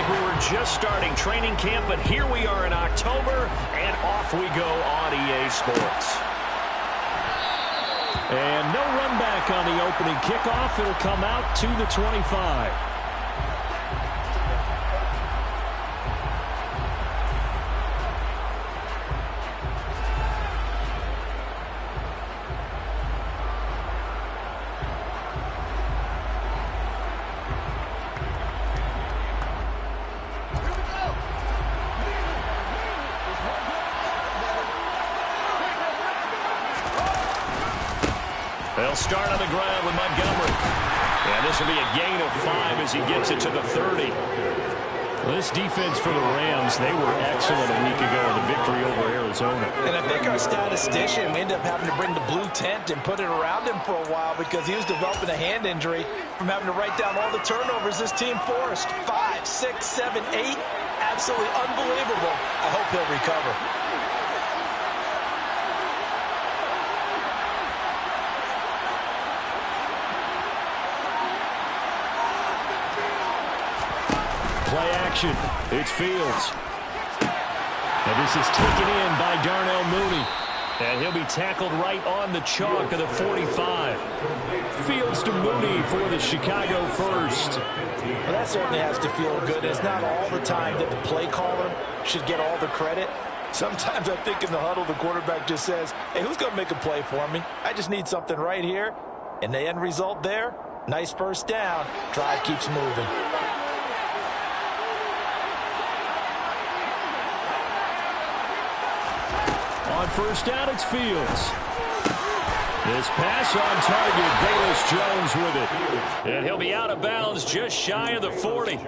like we were just starting training camp, but here we are in October, and off we go on EA Sports. And no run back on the opening kickoff. It'll come out to the 25. They'll start on the ground with Montgomery. And this will be a gain of 5 as he gets it to the 30. This defense for the Rams, they were excellent a week ago in the victory over Arizona. And I think our statistician, we ended up having to bring the blue tent and put it around him for a while because he was developing a hand injury from having to write down all the turnovers this team forced. 5, 6, 7, 8. Absolutely unbelievable. I hope he'll recover. Play action. It's Fields. And this is taken in by Darnell Mooney. And he'll be tackled right on the chalk of the 45. Fields to Mooney for the Chicago first. Well, that certainly has to feel good. It's not all the time that the play caller should get all the credit. Sometimes I think in the huddle, the quarterback just says, hey, who's going to make a play for me? I just need something right here. And the end result there, nice first down. Drive keeps moving. On first down, it's Fields. This pass on target, Velus Jones with it. And he'll be out of bounds just shy of the 40.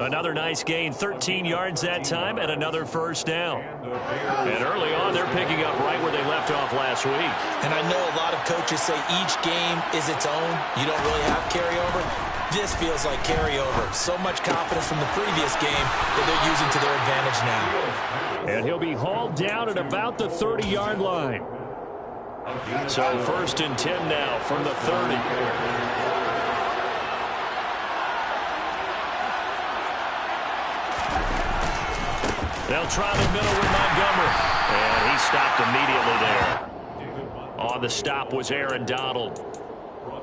Another nice gain, 13 yards that time, and another first down. And early on, they're picking up right where they left off last week. And I know a lot of coaches say each game is its own. You don't really have carryover. This feels like carryover. So much confidence from the previous game that they're using to their advantage now. And he'll be hauled down at about the 30-yard line. So first and 10 now from the 30. They'll try the middle with Montgomery. And he stopped immediately there. On the stop was Aaron Donald.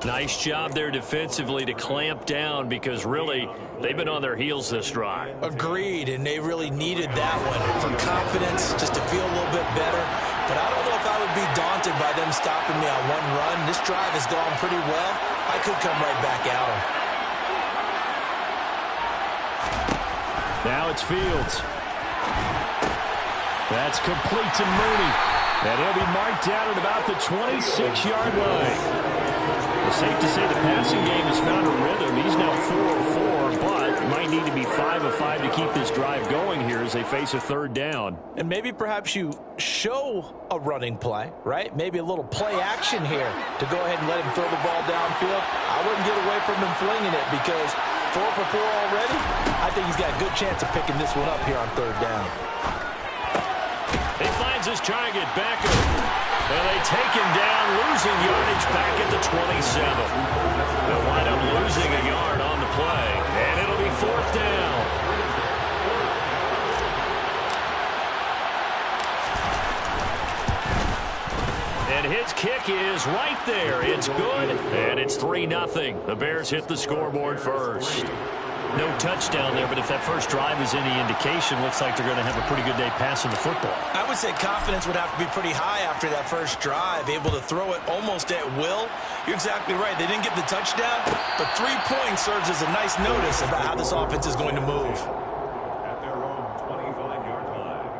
Nice job there defensively to clamp down because really they've been on their heels this drive. Agreed, and they really needed that one for confidence, just to feel a little bit better. But I don't know if I would be daunted by them stopping me on one run. This drive has gone pretty well. I could come right back at them. Now it's Fields. That's complete to Mooney. And he'll be marked down at about the 26-yard line. It's safe to say the passing game has found a rhythm. He's now 4 of 4, but might need to be 5 of 5 to keep this drive going here as they face a third down. And maybe perhaps you show a running play, right? Maybe a little play action here to go ahead and let him throw the ball downfield. I wouldn't get away from him flinging it because 4 for 4 already. I think he's got a good chance of picking this one up here on third down. He finds his target back up. And they take him down, losing yardage back at the 27. They'll wind up losing a yard on the play, and it'll be fourth down. And his kick is right there. It's good, and it's 3-0. The Bears hit the scoreboard first. No touchdown there, but if that first drive is any indication, looks like they're going to have a pretty good day passing the football. I would say confidence would have to be pretty high after that first drive, able to throw it almost at will. You're exactly right. They didn't get the touchdown, but 3 points serves as a nice notice about how this offense is going to move. At their own 25-yard line.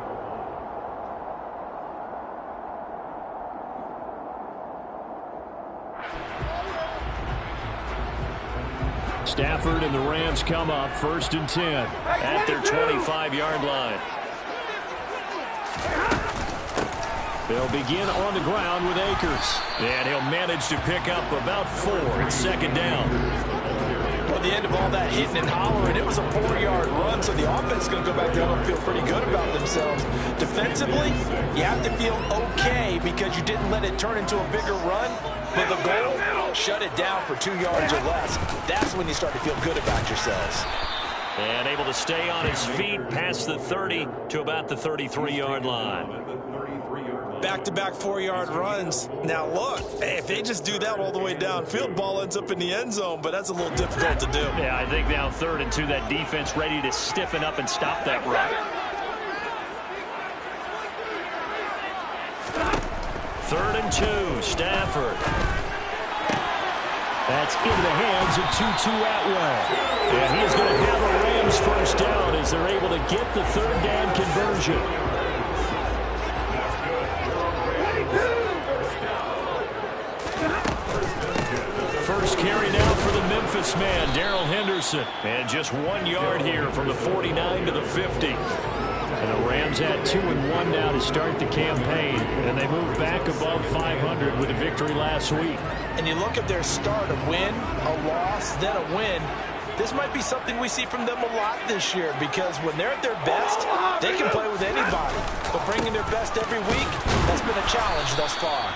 Stafford and the Rams come up first and 10 at their 25-yard line. They'll begin on the ground with Akers. And he'll manage to pick up about 4 at second down. Well, at the end of all that hitting and hollering, it was a 4-yard run, so the offense is going to go back down and feel pretty good about themselves. Defensively, you have to feel okay because you didn't let it turn into a bigger run. But the goal, shut it down for 2 yards or less. That's when you start to feel good about yourselves. And able to stay on his feet past the 30 to about the 33-yard line. Back-to-back 4-yard runs. Now, look, hey, if they just do that all the way downfield, ball ends up in the end zone, but that's a little difficult to do. Yeah, I think now 3rd and 2, that defense ready to stiffen up and stop that run. 3rd and 2, Stafford. That's into the hands of Tutu Atwell. And he is going to have a Rams first down as they're able to get the 3rd down conversion. First carry now for the Memphis man, Darrell Henderson. And just 1 yard here from the 49 to the 50. And the Rams had 2-1 now to start the campaign. And they moved back above 500 with a victory last week. And you look at their start, a win, a loss, then a win. This might be something we see from them a lot this year because when they're at their best, they can play with anybody. But bringing their best every week, that's been a challenge thus far.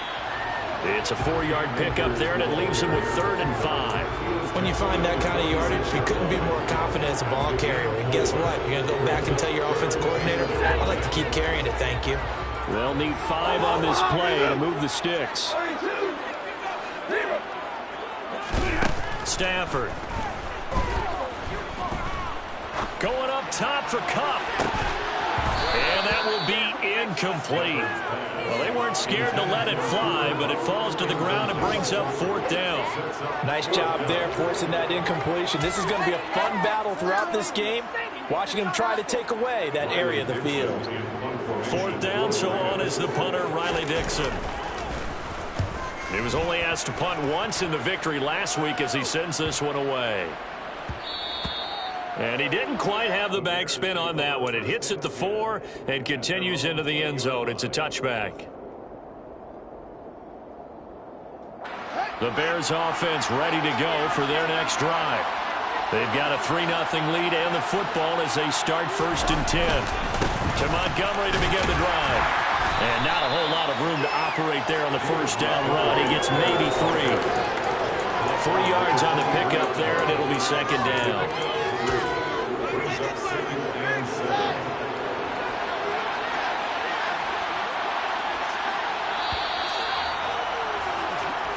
It's a 4-yard pickup there, and it leaves them with 3rd and 5. When you find that kind of yardage, you couldn't be more confident as a ball carrier. And guess what? You're going to go back and tell your offensive coordinator, I'd like to keep carrying it, thank you. They'll need 5 on this play to move the sticks. Stafford. Going up top for Kupp. And that will be incomplete. Well, they weren't scared to let it fly, but it falls to the ground and brings up 4th down. Nice job there forcing that incompletion. This is going to be a fun battle throughout this game, watching them try to take away that area of the field. 4th down, so on is the punter, Riley Dixon. He was only asked to punt once in the victory last week as he sends this one away. And he didn't quite have the backspin on that one. It hits at the 4 and continues into the end zone. It's a touchback. The Bears offense ready to go for their next drive. They've got a 3-0 lead and the football as they start 1st and 10. To Montgomery to begin the drive. And not a whole lot of room to operate there on the 1st down run. He gets maybe 3. 3 yards on the pickup there, and it'll be 2nd down.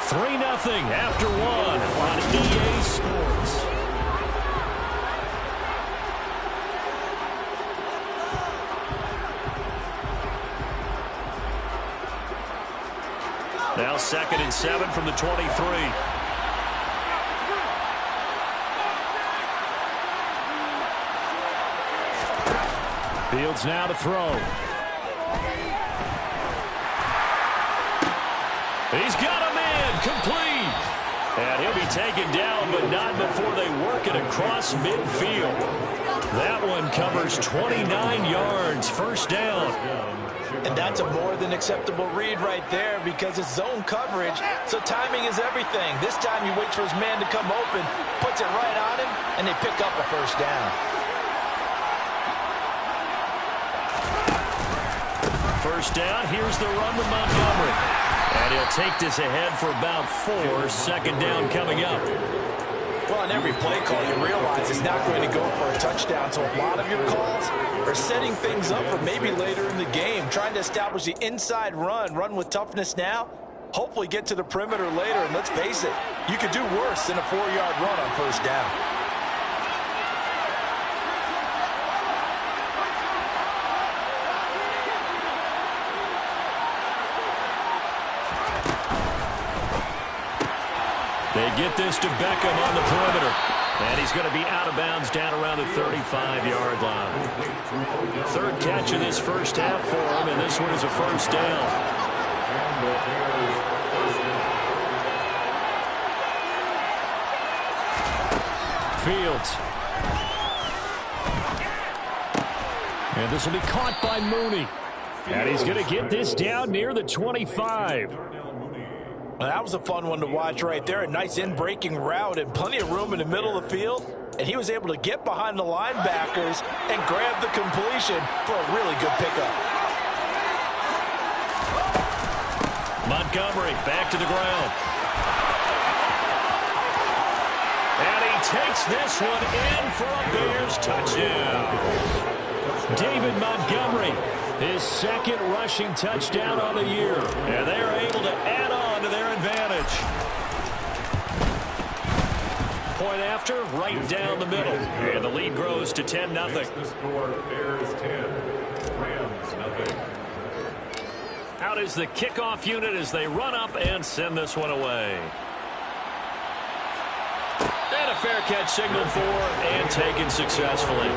3-0 after 1 on EA Sports. Now 2nd and 7 from the 23. Fields now to throw. He's got a man, complete. And he'll be taken down, but not before they work it across midfield. That one covers 29 yards, 1st down. And that's a more than acceptable read right there because it's zone coverage, so timing is everything. This time he waits for his man to come open, puts it right on him, and they pick up a 1st down. 1st down, here's the run with Montgomery. And he'll take this ahead for about 4. 2nd down coming up. Well, on every play call, you realize it's not going to go for a touchdown. So a lot of your calls are setting things up for maybe later in the game, trying to establish the inside run with toughness now, hopefully get to the perimeter later. And let's face it, you could do worse than a 4-yard run on 1st down. They get this to Beckham on the perimeter. And he's going to be out of bounds down around the 35-yard line. 3rd catch of this 1st half for him, and this one is a 1st down. Fields. And this will be caught by Mooney. And he's going to get this down near the 25. Well, that was a fun one to watch right there. A nice in-breaking route and plenty of room in the middle of the field. And he was able to get behind the linebackers and grab the completion for a really good pickup. Montgomery back to the ground. And he takes this one in for a Bears touchdown. David Montgomery, his second rushing touchdown on the year. And they're able to add on to their advantage. Point after, right down the middle. And the lead grows to 10-0. The score, Bears 10, Rams nothing. Out is the kickoff unit as they run up and send this one away. And a fair catch signaled for and taken successfully.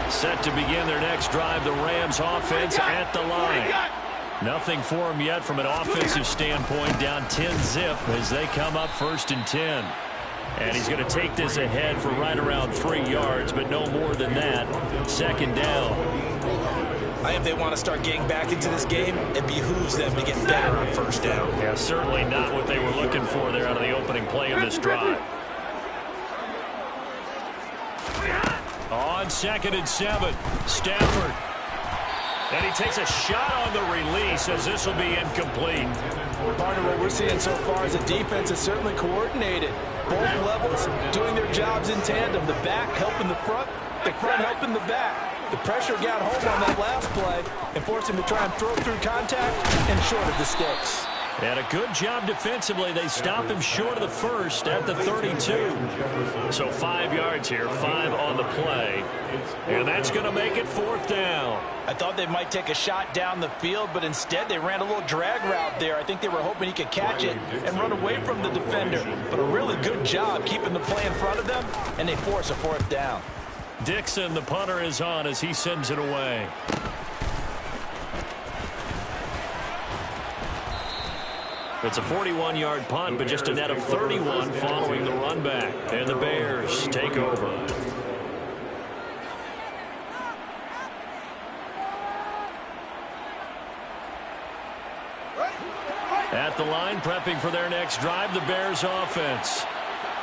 Set to begin their next drive, the Rams offense at the line. Nothing for them yet from an offensive standpoint, down 10-zip as they come up 1st and 10. And he's going to take this ahead for right around 3 yards, but no more than that. 2nd down. If they want to start getting back into this game, it behooves them to get better on 1st down. Yeah, certainly not what they were looking for there out of the opening play of this drive. On 2nd and 7, Stafford. And he takes a shot on the release as this will be incomplete. Part of what we're seeing so far is the defense is certainly coordinated. Both levels doing their jobs in tandem. The back helping the front helping the back. The pressure got home on that last play and forced him to try and throw through contact and short of the sticks. And a good job defensively. They stopped him short of the first at the 32. So 5 yards here, 5 on the play. And that's going to make it 4th down. I thought they might take a shot down the field, but instead they ran a little drag route there. I think they were hoping he could catch it and run away from the defender. But a really good job keeping the play in front of them, and they force a 4th down. Dixon, the punter, is on as he sends it away. It's a 41-yard punt, but just a net of 31 following the run back. And the Bears take over. At the line, prepping for their next drive, the Bears offense.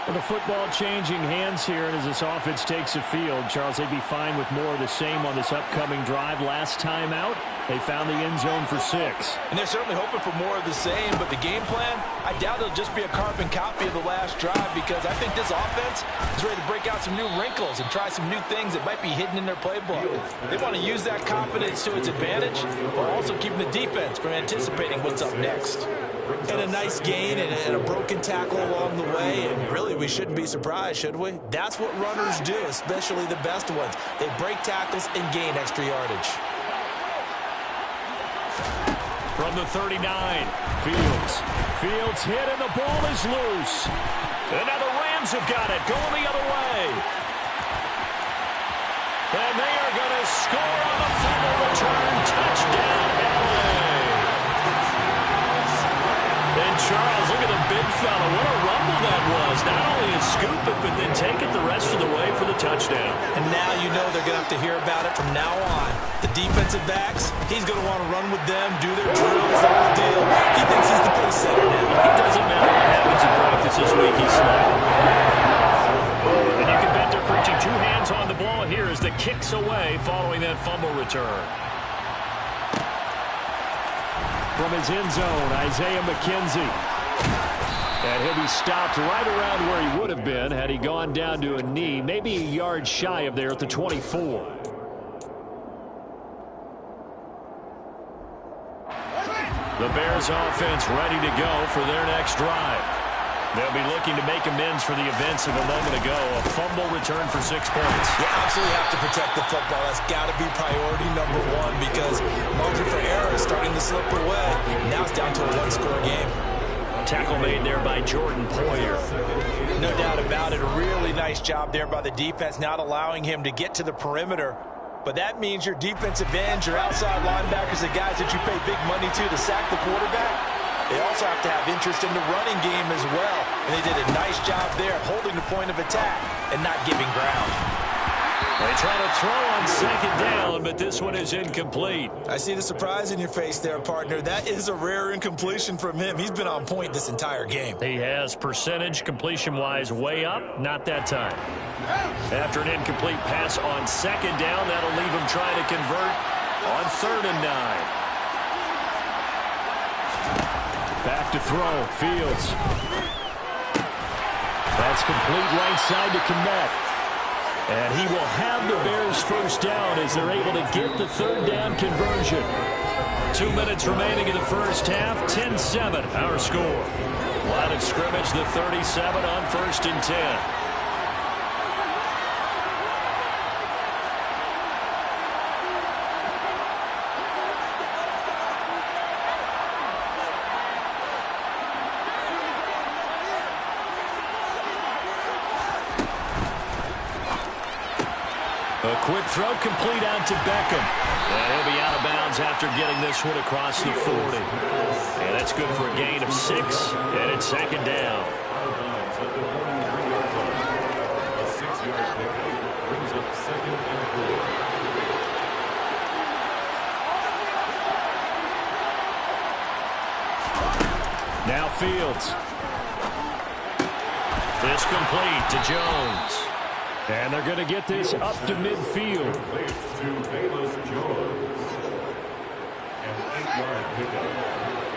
Well, the football changing hands here, and as this offense takes the field, Charles, they'd be fine with more of the same on this upcoming drive. Last time out, they found the end zone for 6. And they're certainly hoping for more of the same, but the game plan, I doubt it'll just be a carbon copy of the last drive, because I think this offense is ready to break out some new wrinkles and try some new things that might be hidden in their playbook. They want to use that confidence to its advantage, while also keeping the defense from anticipating what's up next. And a nice gain and a broken tackle along the way, and really we shouldn't be surprised, should we? That's what runners do, especially the best ones. They break tackles and gain extra yardage. From the 39, Fields hit and the ball is loose. And now the Rams have got it, going the other way. And they are going to score on the fumble return. Touchdown, LA. And Charles, look at the big fella. What a rumble that was. Not only a scoop it, but then take it the rest of the way for the touchdown. And now you know they're going to have to hear about it from now on. The defensive backs, he's going to want to run with them, do their drills, the whole deal. He thinks he's the play center now. It doesn't matter what happens in practice this week, he's snapped. And you can bet they're preaching 2 hands on the ball here as the kick's away following that fumble return. From his end zone, Isaiah McKenzie. And he'll be stopped right around where he would have been had he gone down to a knee, maybe a yard shy of there at the 24. The Bears offense ready to go for their next drive. They'll be looking to make amends for the events of a moment ago. A fumble return for 6 points. You absolutely have to protect the football. That's got to be priority number 1, because margin for error is starting to slip away. Now it's down to a 1-score game. Tackle made there by Jordan Poyer. No doubt about it. A really nice job there by the defense, not allowing him to get to the perimeter. But that means your defensive ends, your outside linebackers, the guys that you pay big money to sack the quarterback, they also have to have interest in the running game as well. And they did a nice job there holding the point of attack and not giving ground. They try to throw on 2nd down, but this one is incomplete. I see the surprise in your face there, partner. That is a rare incompletion from him. He's been on point this entire game. He has percentage completion-wise way up, not that time. After an incomplete pass on 2nd down, that'll leave him trying to convert on 3rd and 9. Back to throw. Fields. That's complete right side to Kmet. And he will have the Bears first down as they're able to get the third down conversion. 2 minutes remaining in the first half. 10-7 our score. Line of scrimmage, the 37 on 1st and 10. A quick throw complete out to Beckham. And he'll be out of bounds after getting this one across the 40. And that's good for a gain of 6. And it's 2nd down. A 6-yard pickup brings up 2nd and 4. Now Fields. This complete to Jones. And they're going to get this up to midfield. To Velus Jones. An 8-yard pickup.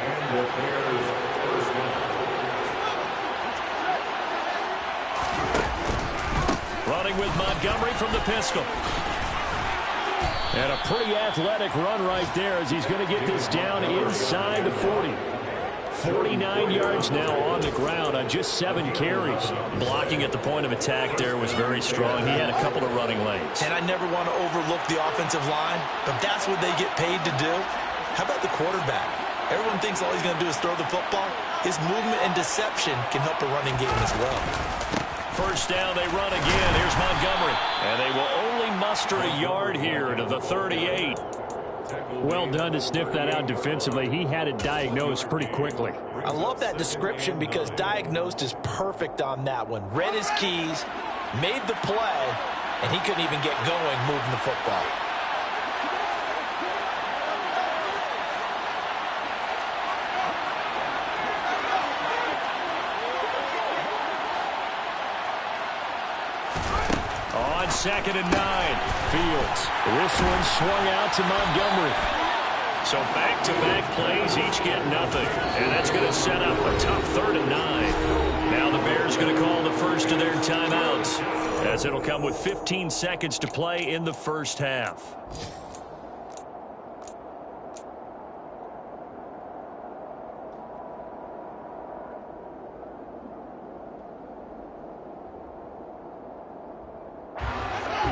And the Bears first down. Running with Montgomery from the pistol. And a pretty athletic run right there as he's going to get this down inside the 40. 49 yards now on the ground on just 7 carries. Blocking at the point of attack there was very strong. He had a couple of running lanes. And I never want to overlook the offensive line, but that's what they get paid to do. How about the quarterback? Everyone thinks all he's going to do is throw the football. His movement and deception can help a running game as well. First down, they run again. Here's Montgomery. And they will only muster a yard here to the 38. Well done to sniff that out defensively. He had it diagnosed pretty quickly. I love that description because diagnosed is perfect on that one. Read his keys, made the play, and he couldn't even get going moving the football. On 2nd and 9, Fields. This one swung out to Montgomery. So back-to-back plays, each get nothing. And that's going to set up a tough 3rd and 9. Now the Bears going to call the first of their timeouts, as it'll come with 15 seconds to play in the first half.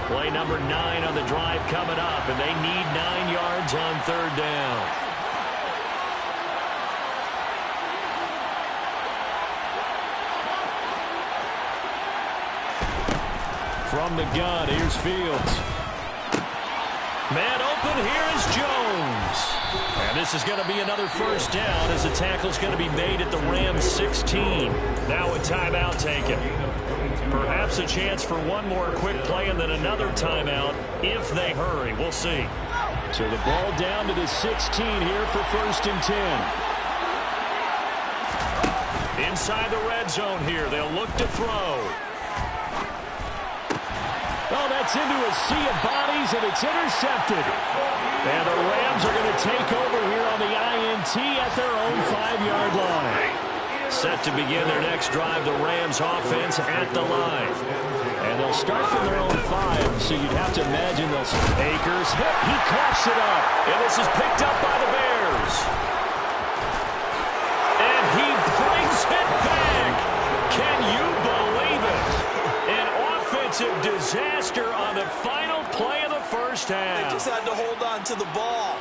Play number 9 on the drive coming up, and they need 9 yards on 3rd down. From the gun, here's Fields. Man open, here is Jones. And this is going to be another first down as the tackle's going to be made at the Rams 16. Now a timeout taken. Perhaps a chance for one more quick play and then another timeout if they hurry. We'll see. So the ball down to the 16 here for 1st and 10. Inside the red zone here. They'll look to throw. Oh, that's into a sea of bodies, and it's intercepted. And the Rams are going to take over here on the INT at their own 5-yard line. Set to begin their next drive, the Rams offense at the line. And they'll start from their own 5, so you'd have to imagine they'll... Akers, he coughs it up. And this is picked up by the Bears. And he brings it back. Can you believe it? An offensive disaster on the final play of the first half. They just had to hold on to the ball.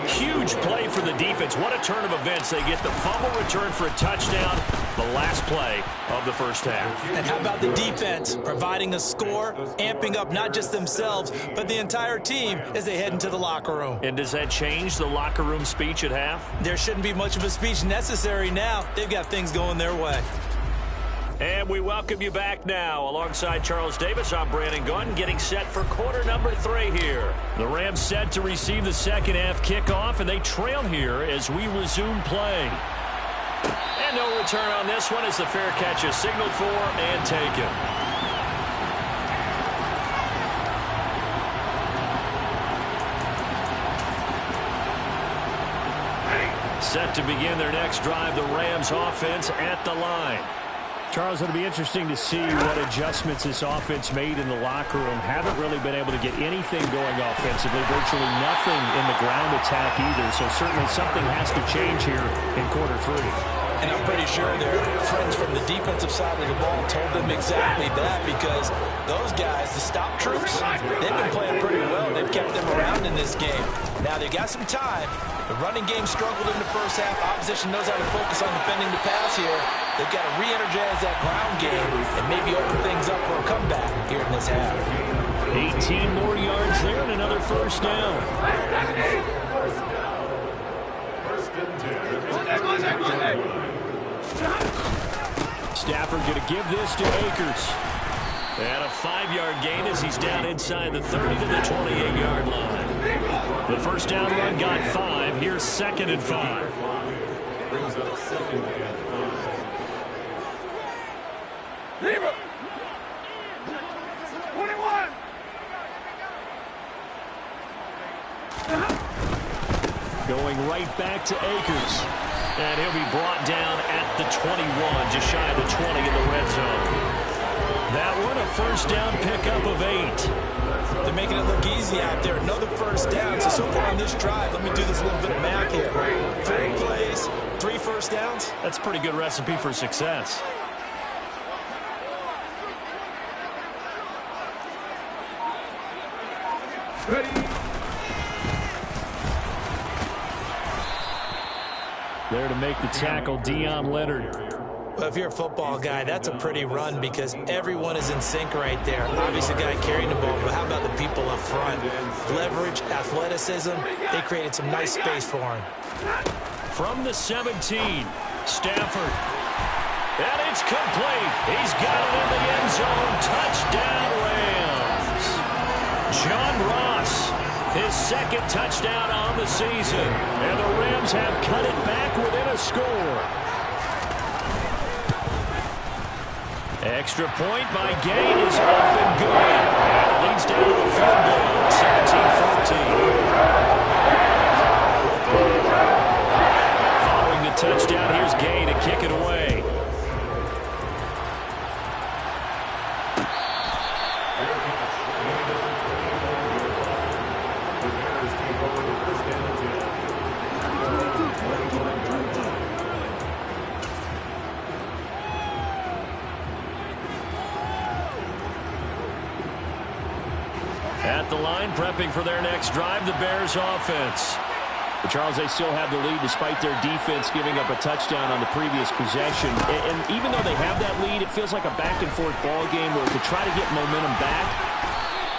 Huge play for the defense. What a turn of events. They get the fumble return for a touchdown, the last play of the first half. And how about the defense providing a score, amping up not just themselves, but the entire team as they head into the locker room. And does that change the locker room speech at half? There shouldn't be much of a speech necessary now. They've got things going their way. And we welcome you back now. Alongside Charles Davis, I'm Brandon Gunn, getting set for quarter number 3 here. The Rams set to receive the second half kickoff, and they trail here as we resume play. And no return on this one as the fair catch is signaled for and taken. Set to begin their next drive, the Rams offense at the line. Charles, it'll be interesting to see what adjustments this offense made in the locker room. Haven't really been able to get anything going offensively, virtually nothing in the ground attack either. So certainly something has to change here in quarter 3. And I'm pretty sure their friends from the defensive side of the ball told them exactly that, because those guys, the stop troops, they've been playing pretty well. They've kept them around in this game. Now, they've got some time. The running game struggled in the first half. Opposition knows how to focus on defending the pass here. They've got to re-energize that ground game and maybe open things up for a comeback here in this half. 18 more yards there and another first down. Stafford going to give this to Akers. And a 5-yard gain as he's down inside the 30 to the 28-yard line. The first down run got 5. Here's 2nd and 5. Brings up 2nd and 5. 21. Going right back to Akers. And he'll be brought down at the 21, just shy of the 20 in the red zone. That one, a first down pickup of 8. They're making it look easy out there. Another first down. So far on this drive, let me do this little bit of math here. 3 plays, 3 first downs. That's a pretty good recipe for success. Ready. There to make the tackle, Deion Leonard. Well, if you're a football guy, that's a pretty run because everyone is in sync right there. Obviously, the guy carrying the ball, but how about the people up front? Leverage, athleticism, they created some nice space for him. From the 17, Stafford. And it's complete. He's got it in the end zone. Touchdown, Rams. John Ross, his 2nd touchdown on the season. And the Rams have cut it back within a score. Extra point by Gain is up and good. And it leads down to a field goal, 17-14. Following the touchdown, here's Gain to kick it away. At the line, prepping for their next drive, the Bears offense. But Charles, they still have the lead despite their defense giving up a touchdown on the previous possession. And even though they have that lead, it feels like a back-and-forth ball game where to try to get momentum back,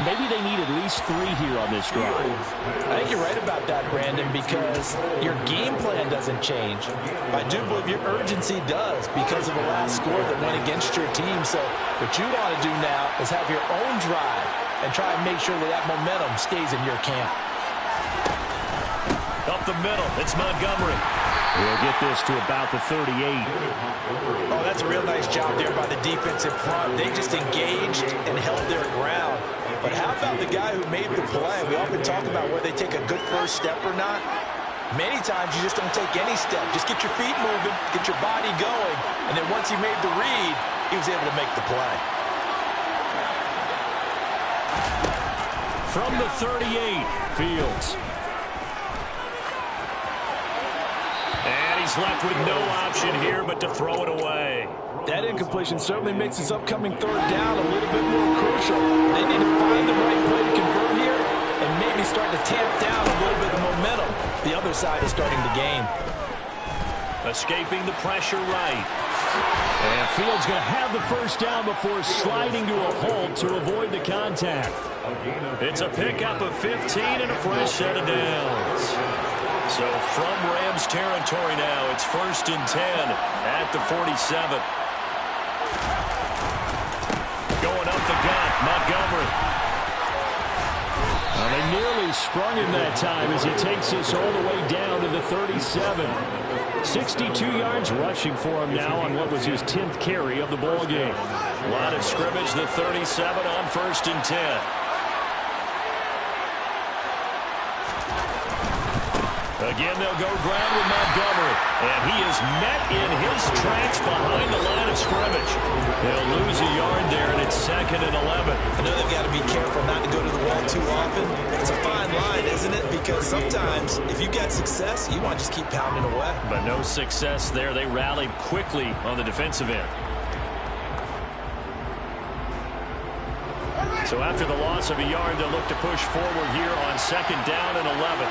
maybe they need at least 3 here on this drive. I think you're right about that, Brandon, because your game plan doesn't change. I do believe your urgency does because of the last score that went against your team. So what you want to do now is have your own drive and try and make sure that that momentum stays in your camp. Up the middle, it's Montgomery. We'll get this to about the 38. Oh, that's a real nice job there by the defense in front. They just engaged and held their ground. But how about the guy who made the play? We often talk about whether they take a good first step or not. Many times you just don't take any step. Just get your feet moving, get your body going, and then once he made the read, he was able to make the play. From the 38, Fields. And he's left with no option here but to throw it away. That incompletion certainly makes this upcoming 3rd down a little bit more crucial. They need to find the right play to convert here and maybe start to tamp down a little bit of momentum. The other side is starting to gain. Escaping the pressure right. And Fields going to have the first down before sliding to a halt to avoid the contact. It's a pickup of 15 and a fresh set of downs. So from Rams territory now, it's 1st and 10 at the 47. Going up the gut, Montgomery. Well, they nearly sprung him that time as he takes this all the way down to the 37. 62 yards rushing for him now on what was his 10th carry of the ball game. Line of scrimmage, the 37 on 1st and 10. Again, they'll go ground with Montgomery. And he is met in his tracks behind the line of scrimmage. They'll lose a yard there, and it's 2nd and 11. I know they've got to be careful not to go to the wall too often. It's a fine line, isn't it? Because sometimes, if you get success, you want to just keep pounding away. But no success there. They rallied quickly on the defensive end. So after the loss of a yard, they'll look to push forward here on 2nd down and 11.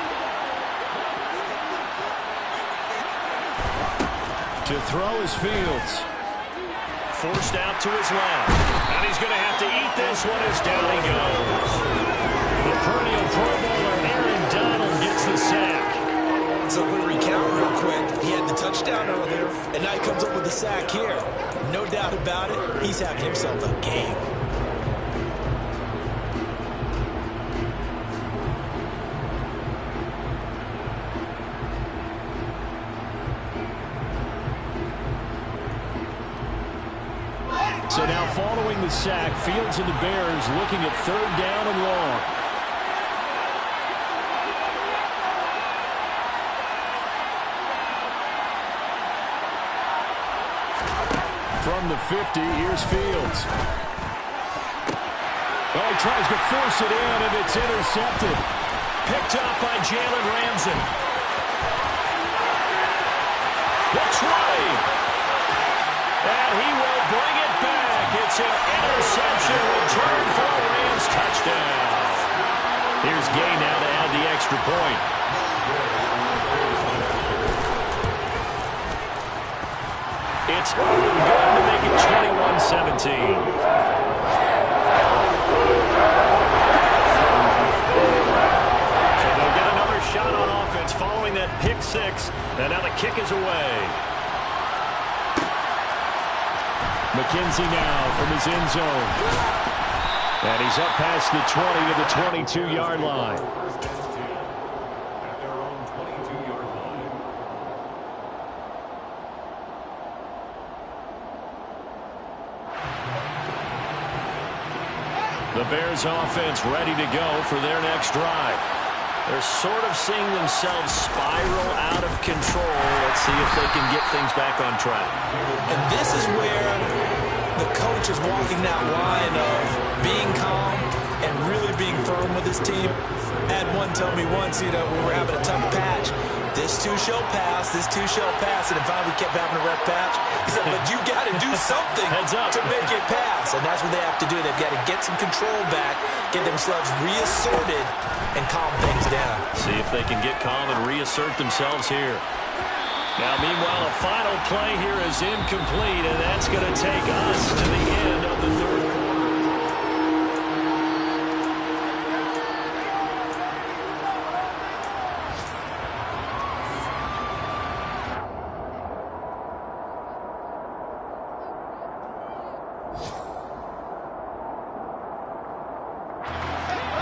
To throw is Fields. Forced out to his left. And he's going to have to eat this one as down he goes. The perennial Pro Bowler Aaron Donald gets the sack. So if we recount real quick, he had the touchdown earlier, and now he comes up with the sack here. No doubt about it, he's having himself a game. So now following the sack, Fields and the Bears looking at 3rd down and long. From the 50, here's Fields. Well, he tries to force it in, and it's intercepted. Picked up by Jalen Ramsey. Looks right. And he will bring it back. It's an interception return for a Rams touchdown. Here's Gay now to add the extra point. It's good to make it 21-17. So they'll get another shot on offense following that pick 6. And now the kick is away. McKenzie now from his end zone. And he's up past the 20 to the 22-yard line. At their own 22-yard line. The Bears offense ready to go for their next drive. They're sort of seeing themselves spiral out of control. Let's see if they can get things back on track. And this is where the coach is walking that line of being calm and really being firm with his team. I had one tell me once, when we were having a tough patch, this too shall pass, this too shall pass, and then finally we kept having a rough patch. He said, but you got to do something to make it pass, and that's what they have to do. They've got to get some control back, get themselves reasserted, and calm things down. See if they can get calm and reassert themselves here. Now, meanwhile, a final play here is incomplete, and that's going to take us to the end of the 3rd quarter.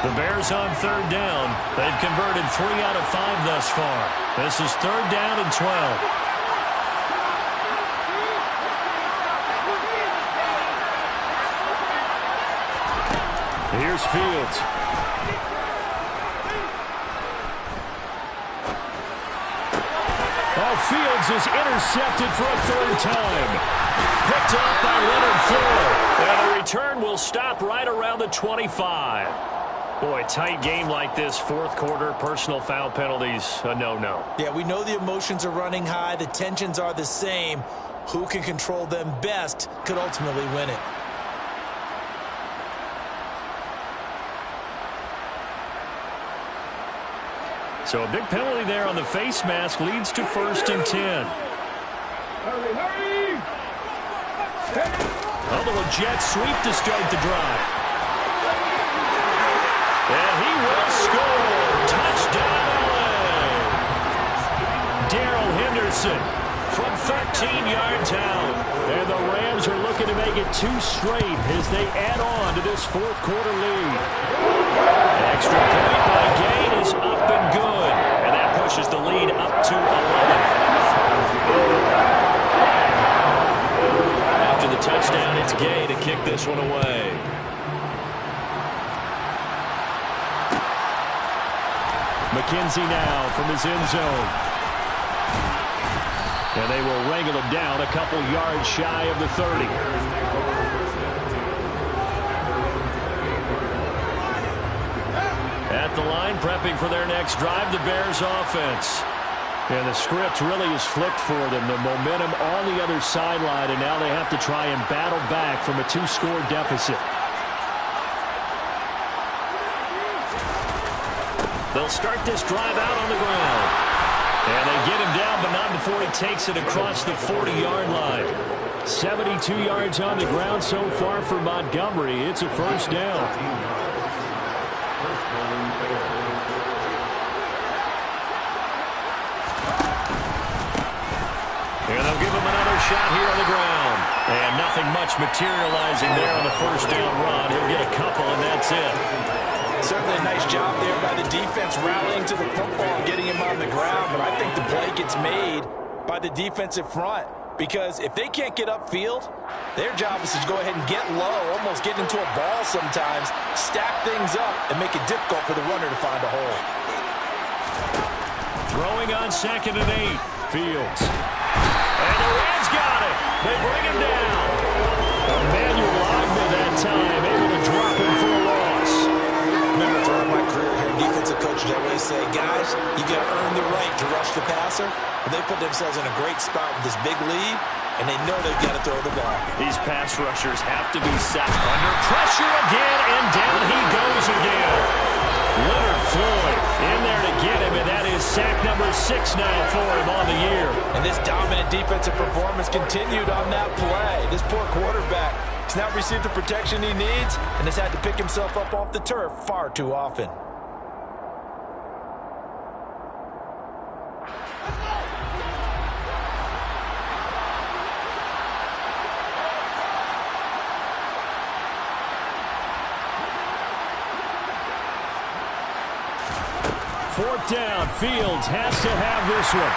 The Bears on 3rd down. They've converted 3 out of 5 thus far. This is 3rd down and 12. Here's Fields. Oh, Fields is intercepted for a 3rd time. Picked up by Leonard Floyd. And the return will stop right around the 25. Boy, tight game like this, 4th quarter, personal foul penalties, a no-no. Yeah, we know the emotions are running high. The tensions are the same. Who can control them best could ultimately win it. So a big penalty there on the face mask leads to 1st and 10. A little jet sweep to start the drive. And he will score. Touchdown, LA. Darrell Henderson from 13 yards out. And the Rams are looking to make it 2 straight as they add on to this 4th quarter lead. Extra point by Gain is up and good. And that pushes the lead up to 11. After the touchdown, it's Gay to kick this one away. McKenzie now from his end zone. And they will wrangle him down a couple yards shy of the 30. At the line, prepping for their next drive, the Bears offense. And the script really is flipped for them. The momentum on the other sideline, and now they have to try and battle back from a 2-score deficit. They'll start this drive out on the ground. And they get him down, but not before he takes it across the 40-yard line. 72 yards on the ground so far for Montgomery. It's a first down. And they'll give him another shot here on the ground. And nothing much materializing there on the first down run. He'll get a couple, and that's it. Certainly a nice job there by the defense rallying to the football and getting him on the ground. But I think the play gets made by the defensive front. Because if they can't get upfield, their job is to go ahead and get low, almost get into a ball sometimes, stack things up, and make it difficult for the runner to find a hole. Throwing on 2nd and 8. Fields. And the Reds got it. They bring him down. Emmanuel Ogba that time, able to drop him for a loss. Remember, throughout my career here, defensive coaches always say, guys, you got to earn the right to rush the passer. And they put themselves in a great spot with this big lead, and they know they've got to throw the ball. These pass rushers have to be set under pressure again, and down he goes again. Leonard Floyd in there to get him, and that is sack number 6 now for him on the year. And this dominant defensive performance continued on that play. This poor quarterback has not received the protection he needs and has had to pick himself up off the turf far too often. Fourth down, Fields has to have this one.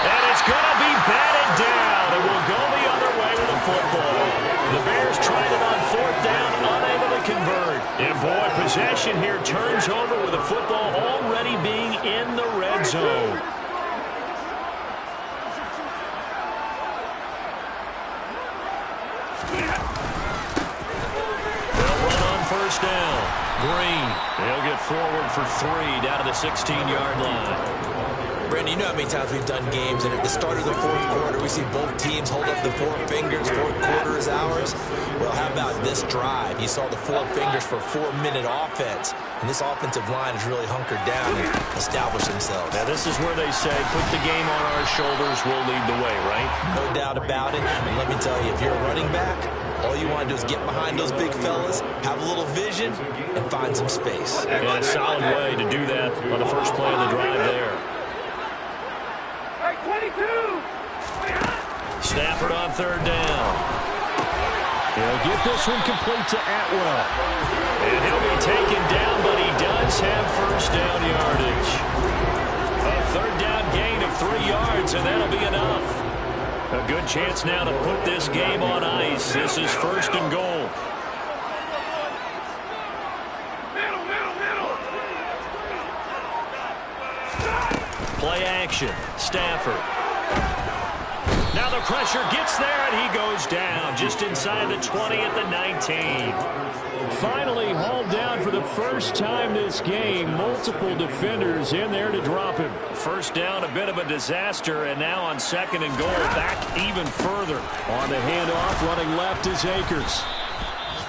And it's going to be batted down. It will go the other way with the football. The Bears tried it on 4th down, unable to convert. And boy, possession here turns over with the football already being in the red zone. They'll run on 1st down. Green, he'll get forward for 3 down to the 16-yard line. Brandon, you know how many times we've done games, and at the start of the 4th quarter, we see both teams hold up the 4 fingers, 4th quarter is ours. Well, how about this drive? You saw the 4 fingers for 4-minute offense, and this offensive line has really hunkered down and established themselves. Now, this is where they say, put the game on our shoulders, we'll lead the way, right? No doubt about it, and let me tell you, if you're a running back, all you want to do is get behind those big fellas, have a little vision, and find some space. And a solid way to do that on the first play of the drive there. Stafford on 3rd down. He'll get this one complete to Atwell. And he'll be taken down, but he does have first down yardage. A 3rd down gain of 3 yards, and that'll be enough. A good chance now to put this game on ice. This is 1st and goal. Play action. Stafford. Now the pressure gets there, and he goes down just inside the 20 at the 19. Finally hauled down for the first time this game. Multiple defenders in there to drop him. First down, a bit of a disaster, and now on 2nd and goal, back even further. On the handoff, running left is Akers.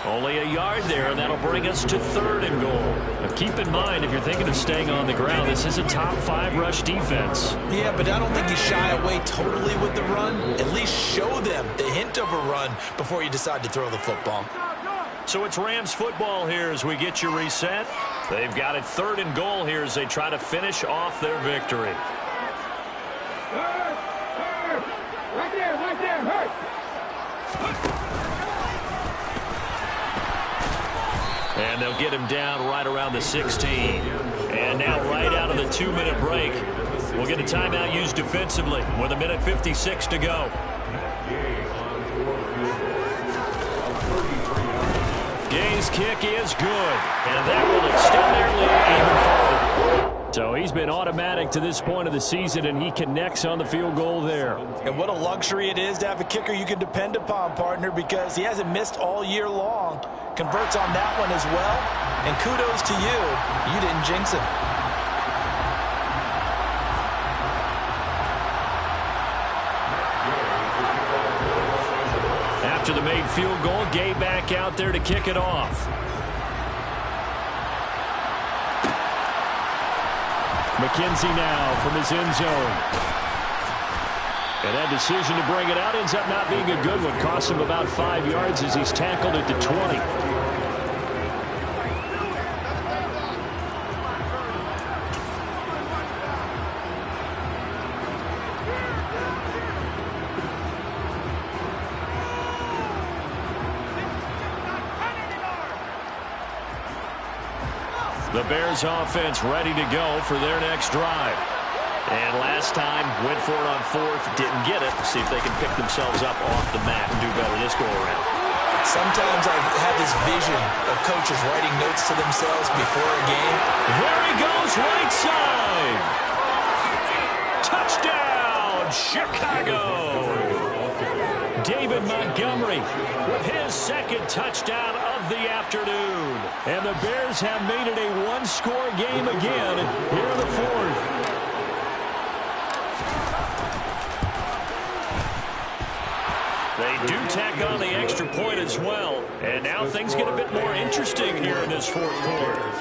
Only a yard there, and that'll bring us to 3rd and goal. Now keep in mind, if you're thinking of staying on the ground, this is a top 5 rush defense. Yeah, but I don't think you shy away totally with the run. At least show them the hint of a run before you decide to throw the football. So it's Rams football here as we get you reset. They've got it 3rd and goal here as they try to finish off their victory. Right there, hurt. And they'll get him down right around the 16. And now right out of the 2-minute break, we'll get a timeout used defensively with 1:56 to go. Gay's kick is good, and that will extend their lead even further. So he's been automatic to this point of the season, and he connects on the field goal there. And what a luxury it is to have a kicker you can depend upon, partner, because he hasn't missed all year long. Converts on that one as well. And kudos to you. You didn't jinx him. After the made field goal, Gay back out there to kick it off. McKenzie now from his end zone. And that decision to bring it out ends up not being a good one. Cost him about 5 yards as he's tackled at the 20. The Bears offense ready to go for their next drive. And last time, went for it on fourth, didn't get it. See if they can pick themselves up off the mat and do better this go-around. Sometimes I have this vision of coaches writing notes to themselves before a game. There he goes, right side. Touchdown, Chicago. David Montgomery with his second touchdown of the afternoon. And the Bears have made it a one-score game again here in the fourth. They do tack on the extra point as well. And now things get a bit more interesting here in this fourth quarter.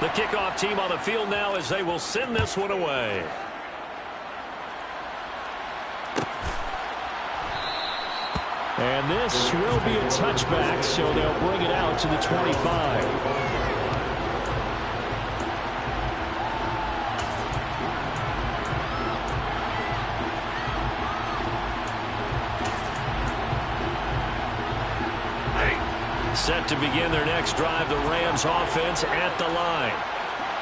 The kickoff team on the field now as they will send this one away. And this will be a touchback, so they'll bring it out to the 25. Set to begin their next drive, the Rams offense at the line.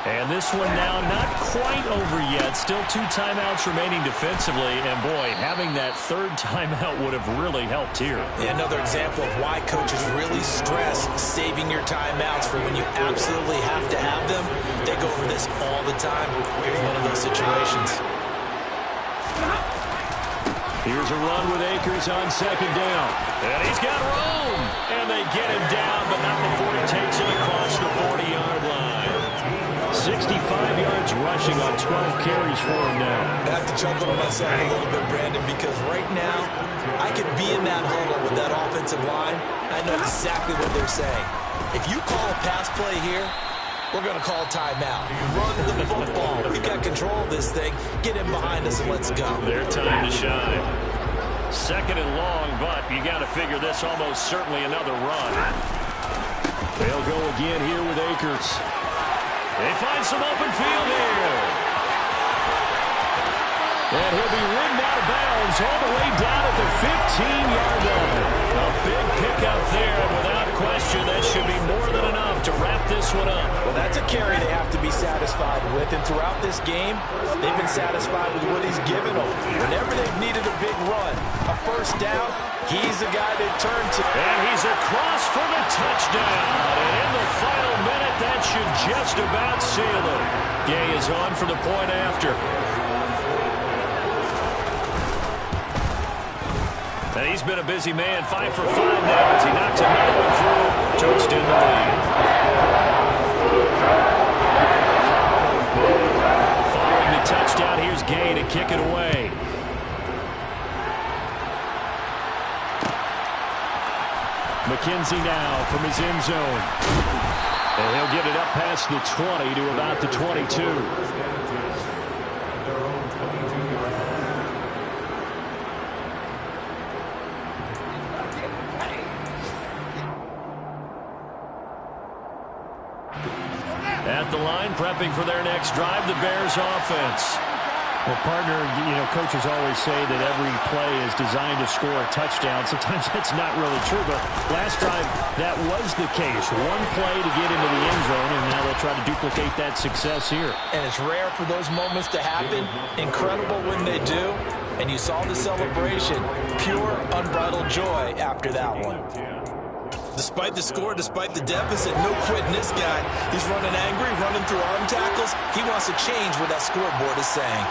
And this one now not quite over yet. Still 2 timeouts remaining defensively. And, boy, having that third timeout would have really helped here. Yeah, another example of why coaches really stress saving your timeouts for when you absolutely have to have them. They go over this all the time. Here's one of those situations. Here's a run with Akers on second down. And he's got room. And they get him down, but not before he takes it across the 40-yard line. 65 yards rushing on 12 carries for him now. I have to chuckle to myself a little bit, Brandon, because right now I could be in that huddle with that offensive line. I know exactly what they're saying. If you call a pass play here, we're going to call timeout. Run the football. We've got control of this thing. Get in behind us and let's go. Their time to shine. Second and long, but you got to figure this almost certainly another run. They'll go again here with Akers. They find some open field here. And he'll be ridden out of bounds all the way down at the 15-yard line. A big pickup there, and without question, that should be more than enough to wrap this one up. Well, that's a carry they have to be satisfied with. And throughout this game, they've been satisfied with what he's given them. Whenever they've needed a big run, a first down, he's the guy they turn to. And he's across for the touchdown. And in the final minute, that should just about seal it. Gay is on for the point after. And he's been a busy man, 5 for 5 now as he knocks another one through. Toast in the lead. Following the touchdown, here's Gay to kick it away. McKenzie now from his end zone. And he'll get it up past the 20 to about the 22. At the line, prepping for their next drive, the Bears offense. Well, partner, coaches always say that every play is designed to score a touchdown. Sometimes that's not really true, but last drive, that was the case. One play to get into the end zone, and now they'll try to duplicate that success here. And it's rare for those moments to happen. Incredible when they do. And you saw the celebration. Pure, unbridled joy after that one. Despite the score, despite the deficit, no quitting this guy. He's running angry, running through arm tackles. He wants to change what that scoreboard is saying.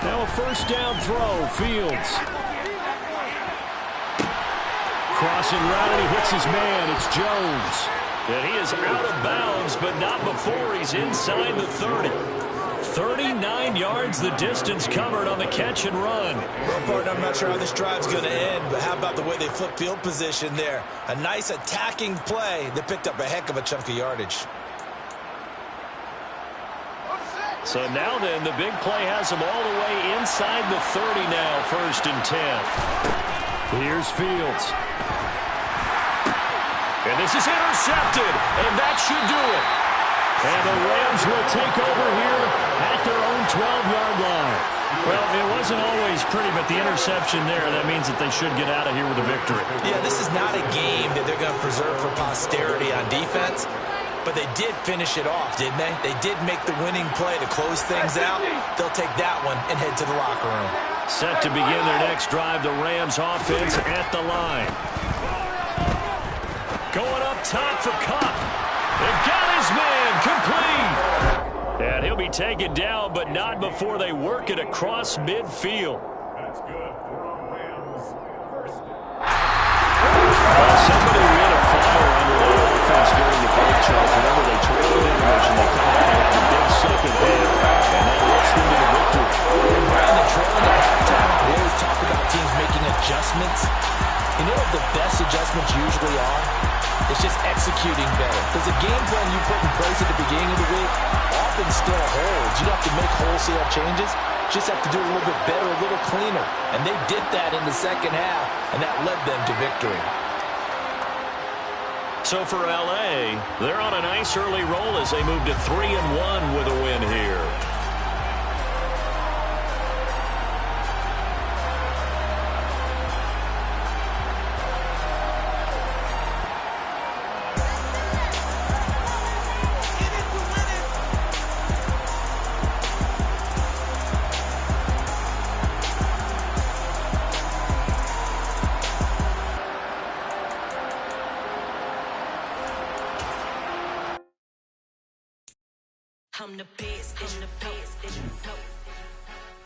Now a first down throw, Fields. Crossing route, and he hits his man. It's Jones. And he is out of bounds, but not before he's inside the 30. 39 yards the distance covered on the catch and run. Well, partner, I'm not sure how this drive's going to end, but how about the way they flip field position there? A nice attacking play that picked up a heck of a chunk of yardage. So now then, the big play has him all the way inside the 30 now, 1st and 10. Here's Fields. And this is intercepted, and that should do it. And the Rams will take over here at their own 12-yard line. Well, it wasn't always pretty, but the interception there, that means that they should get out of here with a victory. Yeah, this is not a game that they're going to preserve for posterity on defense, but they did finish it off, didn't they? They did make the winning play to close things out. They'll take that one and head to the locker room. Set to begin their next drive, the Rams offense at the line. Going up top for Cup. They've got his man complete. And he'll be taken down, but not before they work it across midfield. That's good for the Rams. Somebody lit a fire under the offense during the break, Charles. Remember, they trailed in motion. They come out and had a big second half, and that lets them to the victory. And Brian, the trailing at halftime, we always talk about teams making adjustments. You know what the best adjustments usually are? It's just executing better. Because the game plan you put in place at the beginning of the week often still holds. You don't have to make wholesale changes. Just have to do it a little bit better, a little cleaner. And they did that in the second half, and that led them to victory. So for L.A., they're on a nice early roll as they move to 3-1 with a win here. I'm the best, I'm the best,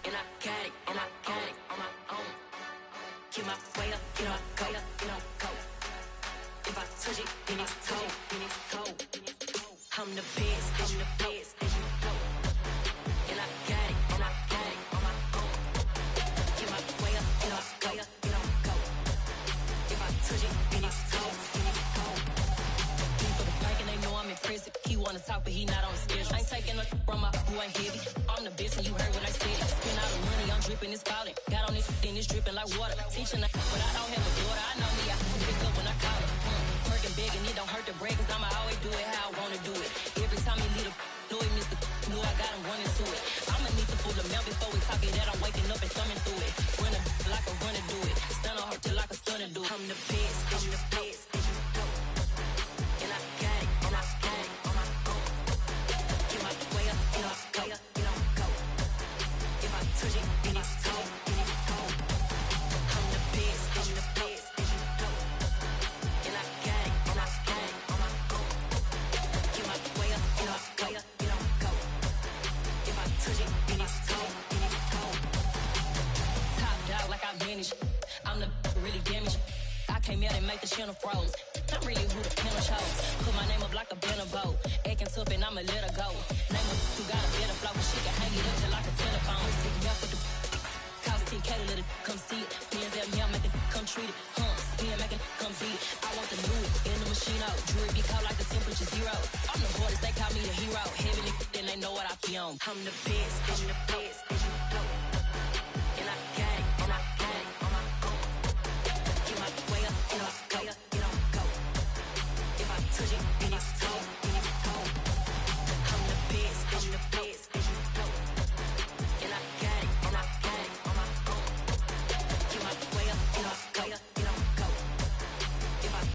and I got it, and I got it on my own. Get my way up, get on go, get on go. If I touch it, then it's cold, then it's cold. I'm the best, I'm the best, and I got it, and I got it on my own. Get my way up, get on go, get on go. If I touch it, then it's cold, then it's cold. People the bike and they know I'm impressive. He wanna talk, but he not on the schedule. I ain't taking a from my who ain't heavy. I'm the best and you heard what I said. Spend all the money, I'm dripping, it's falling. Got on this then it's dripping like water. Teaching but I don't have a daughter. I know me, I can pick up when I call her. Working big and it don't hurt to break, cause I'ma always do it how I wanna do it. Every time he lead a know he missed the know I got him running to it. I'ma need to pull the milk before we talk it that I'm waking up and thumbing through it. Run a like a runner do it. Stun on her till like a stunner do it. I'm the best, I'm the best. And I got it, and I got it on my own. Get my way up, get on go, get on go. If I touch it, then it's cold, then it's cold. I'm the best, I'm the best. And I got it, and I got it on my own. Get my way up, get on go, get on go. If I touch it, then it's cold, then it's cold. Top dog like I manage. I'm the really damaged. I came out and make the channel froze. I'm really who the panel chose. Put my name up like a banner boat. Acting tough and I'ma let her go. Name her who got a better flow. She can hang it up just like a telephone. Stick me up with the cost 10K to let it come see it. Hands at me, I make it come treat it. Spin, make it come beat it. I want the new in the machine out. Jewelry be cold like the temperature 0. I'm the hardest, they call me the hero. Heavy then they know what I be on. I'm the best, I'm the best.